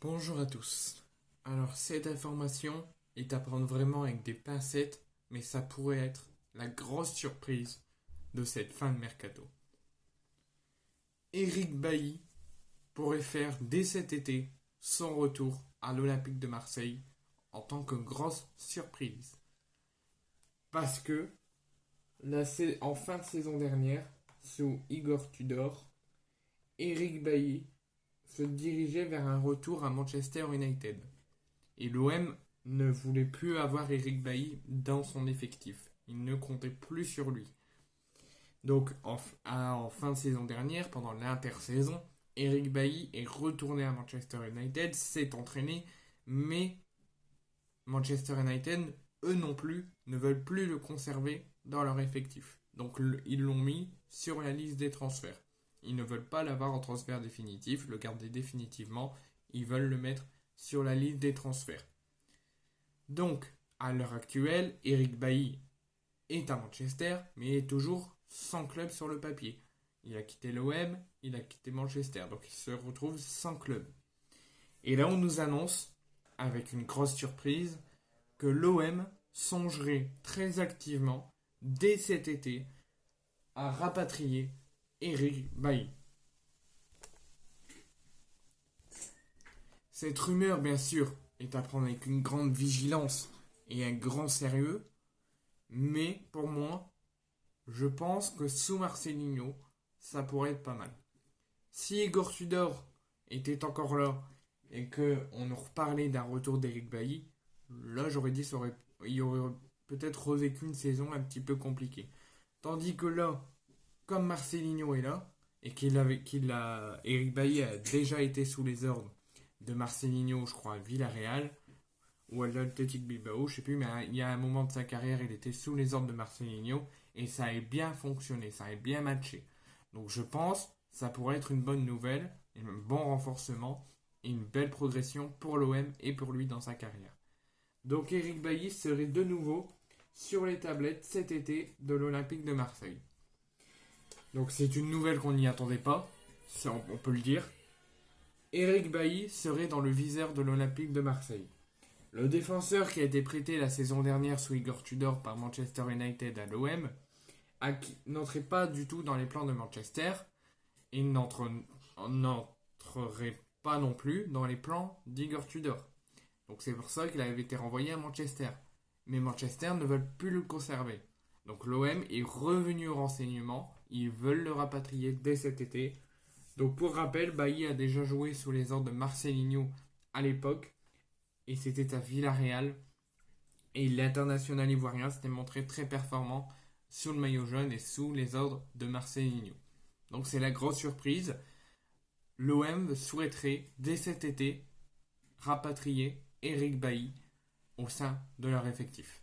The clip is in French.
Bonjour à tous. Alors cette information est à prendre vraiment avec des pincettes, mais ça pourrait être la grosse surprise de cette fin de mercato. Eric Bailly pourrait faire dès cet été son retour à l'Olympique de Marseille en tant que grosse surprise. Parce que en fin de saison dernière, sous Igor Tudor, Eric Bailly se dirigeait vers un retour à Manchester United. Et l'OM ne voulait plus avoir Eric Bailly dans son effectif. Il ne comptait plus sur lui. Donc en fin de saison dernière, pendant l'intersaison, Eric Bailly est retourné à Manchester United, s'est entraîné, mais Manchester United, eux non plus, ne veulent plus le conserver dans leur effectif. Donc ils l'ont mis sur la liste des transferts. Ils ne veulent pas l'avoir en transfert définitif, le garder définitivement. Ils veulent le mettre sur la liste des transferts. Donc, à l'heure actuelle, Eric Bailly est à Manchester, mais est toujours sans club sur le papier. Il a quitté l'OM, il a quitté Manchester, donc il se retrouve sans club. Et là, on nous annonce, avec une grosse surprise, que l'OM songerait très activement, dès cet été, à rapatrier Eric Bailly. Cette rumeur, bien sûr, est à prendre avec une grande vigilance et un grand sérieux, mais pour moi, je pense que sous Marcelinho, ça pourrait être pas mal. Si Igor Tudor était encore là et que on nous reparlait d'un retour d'Eric Bailly, là j'aurais dit il y aurait peut-être revécu une saison un petit peu compliquée. Tandis que là, comme Marcelinho est là et Eric Bailly a déjà été sous les ordres de Marcelinho, je crois, à Villarreal ou à l'Athletic Bilbao, je sais plus, mais il y a un moment de sa carrière, il était sous les ordres de Marcelinho et ça a bien fonctionné, ça a bien matché. Donc je pense que ça pourrait être une bonne nouvelle, un bon renforcement et une belle progression pour l'OM et pour lui dans sa carrière. Donc Eric Bailly serait de nouveau sur les tablettes cet été de l'Olympique de Marseille. Donc c'est une nouvelle qu'on n'y attendait pas, on peut le dire. Eric Bailly serait dans le viseur de l'Olympique de Marseille. Le défenseur qui a été prêté la saison dernière sous Igor Tudor par Manchester United à l'OM n'entrait pas du tout dans les plans de Manchester et n'entrerait pas non plus dans les plans d'Igor Tudor. Donc c'est pour ça qu'il avait été renvoyé à Manchester. Mais Manchester ne veut plus le conserver. Donc l'OM est revenu au renseignement, ils veulent le rapatrier dès cet été. Donc pour rappel, Bailly a déjà joué sous les ordres de Marcelinho à l'époque et c'était à Villarreal. Et l'international ivoirien s'était montré très performant sous le maillot jaune et sous les ordres de Marcelinho. Donc c'est la grosse surprise. L'OM souhaiterait dès cet été rapatrier Eric Bailly au sein de leur effectif.